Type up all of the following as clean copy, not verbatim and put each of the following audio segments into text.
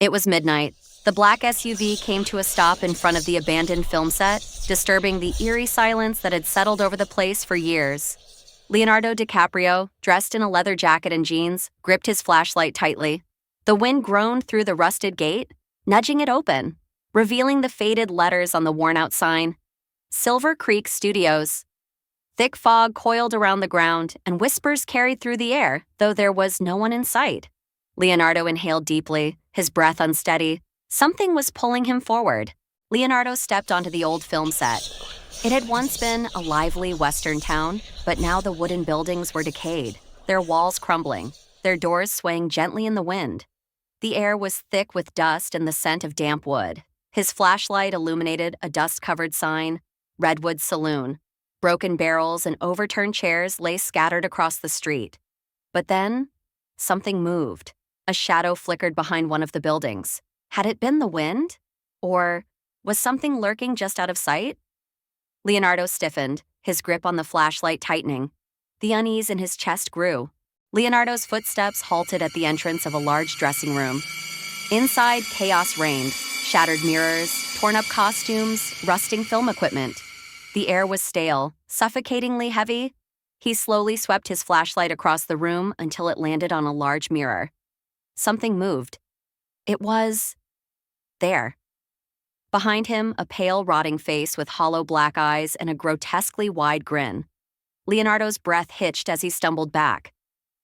It was midnight. The black SUV came to a stop in front of the abandoned film set, disturbing the eerie silence that had settled over the place for years. Leonardo DiCaprio, dressed in a leather jacket and jeans, gripped his flashlight tightly. The wind groaned through the rusted gate, nudging it open, revealing the faded letters on the worn-out sign. Silver Creek Studios. Thick fog coiled around the ground, and whispers carried through the air, though there was no one in sight. Leonardo inhaled deeply, his breath unsteady. Something was pulling him forward. Leonardo stepped onto the old film set. It had once been a lively western town, but now the wooden buildings were decayed, their walls crumbling, their doors swaying gently in the wind. The air was thick with dust and the scent of damp wood. His flashlight illuminated a dust-covered sign, Redwood Saloon. Broken barrels and overturned chairs lay scattered across the street. But then, something moved. A shadow flickered behind one of the buildings. Had it been the wind? Or was something lurking just out of sight? Leonardo stiffened, his grip on the flashlight tightening. The unease in his chest grew. Leonardo's footsteps halted at the entrance of a large dressing room. Inside, chaos reigned. Shattered mirrors, torn-up costumes, rusting film equipment. The air was stale, suffocatingly heavy. He slowly swept his flashlight across the room until it landed on a large mirror. Something moved. It was there. Behind him, a pale, rotting face with hollow black eyes and a grotesquely wide grin. Leonardo's breath hitched as he stumbled back,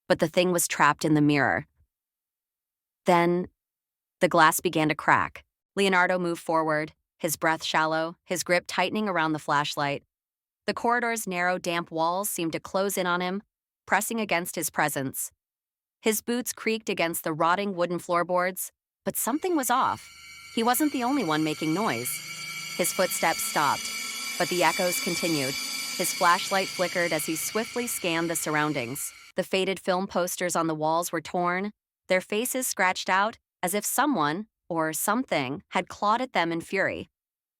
but the thing was trapped in the mirror. Then, the glass began to crack. Leonardo moved forward, his breath shallow, his grip tightening around the flashlight. The corridor's narrow, damp walls seemed to close in on him, pressing against his presence. His boots creaked against the rotting wooden floorboards, but something was off. He wasn't the only one making noise. His footsteps stopped, but the echoes continued. His flashlight flickered as he swiftly scanned the surroundings. The faded film posters on the walls were torn, their faces scratched out as if someone, or something, had clawed at them in fury.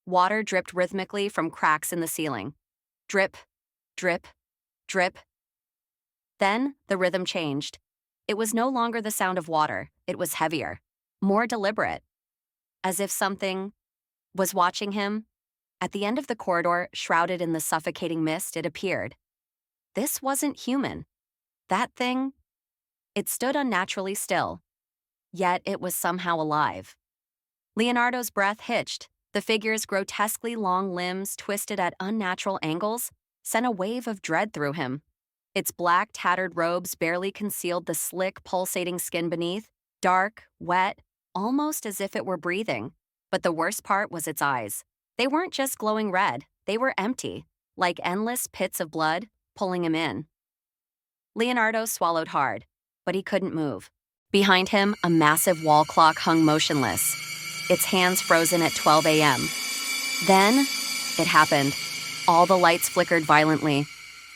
Water dripped rhythmically from cracks in the ceiling. Drip, drip, drip. Then the rhythm changed. It was no longer the sound of water. It was heavier, more deliberate. As if something was watching him. At the end of the corridor, shrouded in the suffocating mist, it appeared. This wasn't human. That thing, it stood unnaturally still. Yet it was somehow alive. Leonardo's breath hitched. The figure's grotesquely long limbs, twisted at unnatural angles, sent a wave of dread through him. Its black, tattered robes barely concealed the slick, pulsating skin beneath, dark, wet, almost as if it were breathing. But the worst part was its eyes. They weren't just glowing red, they were empty, like endless pits of blood, pulling him in. Leonardo swallowed hard, but he couldn't move. Behind him, a massive wall clock hung motionless, its hands frozen at 12 a.m. Then, it happened. All the lights flickered violently.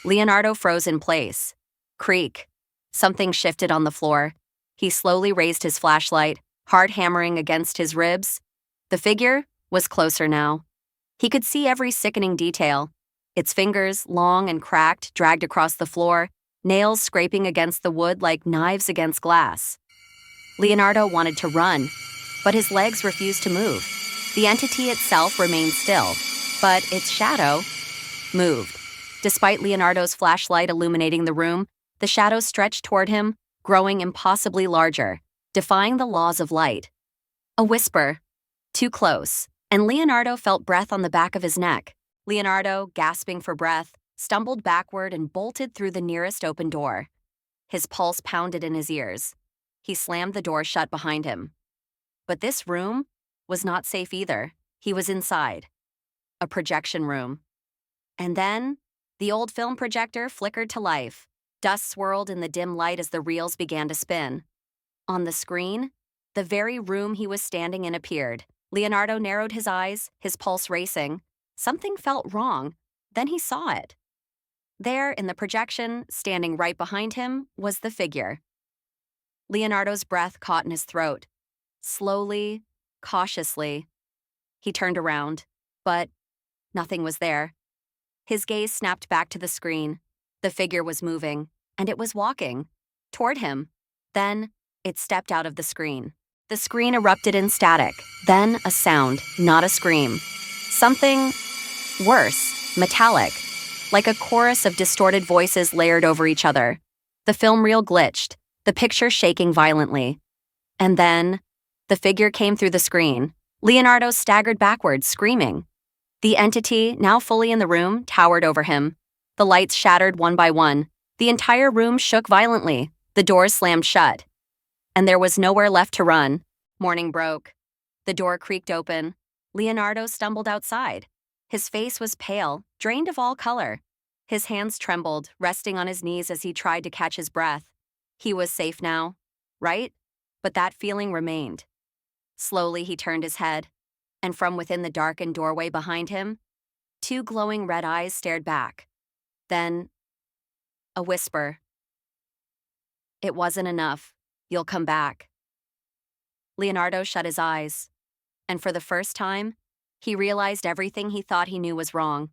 Leonardo froze in place. Creak. Something shifted on the floor. He slowly raised his flashlight, hard hammering against his ribs. The figure was closer now. He could see every sickening detail. Its fingers, long and cracked, dragged across the floor, nails scraping against the wood like knives against glass. Leonardo wanted to run, but his legs refused to move. The entity itself remained still, but its shadow moved. Despite Leonardo's flashlight illuminating the room, the shadow stretched toward him, growing impossibly larger, defying the laws of light. A whisper. Too close, and Leonardo felt breath on the back of his neck. Leonardo, gasping for breath, stumbled backward and bolted through the nearest open door. His pulse pounded in his ears. He slammed the door shut behind him. But this room was not safe either. He was inside. A projection room. And then, the old film projector flickered to life. Dust swirled in the dim light as the reels began to spin. On the screen, the very room he was standing in appeared. Leonardo narrowed his eyes, his pulse racing. Something felt wrong. Then he saw it. There, in the projection, standing right behind him, was the figure. Leonardo's breath caught in his throat. Slowly, cautiously, he turned around, but nothing was there. His gaze snapped back to the screen. The figure was moving, and it was walking toward him. Then, it stepped out of the screen. The screen erupted in static, then a sound, not a scream. Something worse, metallic, like a chorus of distorted voices layered over each other. The film reel glitched, the picture shaking violently. And then, the figure came through the screen. Leonardo staggered backwards, screaming. The entity, now fully in the room, towered over him. The lights shattered one by one. The entire room shook violently. The doors slammed shut. And there was nowhere left to run. Morning broke. The door creaked open. Leonardo stumbled outside. His face was pale, drained of all color. His hands trembled, resting on his knees as he tried to catch his breath. He was safe now, right? But that feeling remained. Slowly he turned his head, and from within the darkened doorway behind him, two glowing red eyes stared back. Then, a whisper. "It wasn't enough. You'll come back." Leonardo shut his eyes, and for the first time, he realized everything he thought he knew was wrong.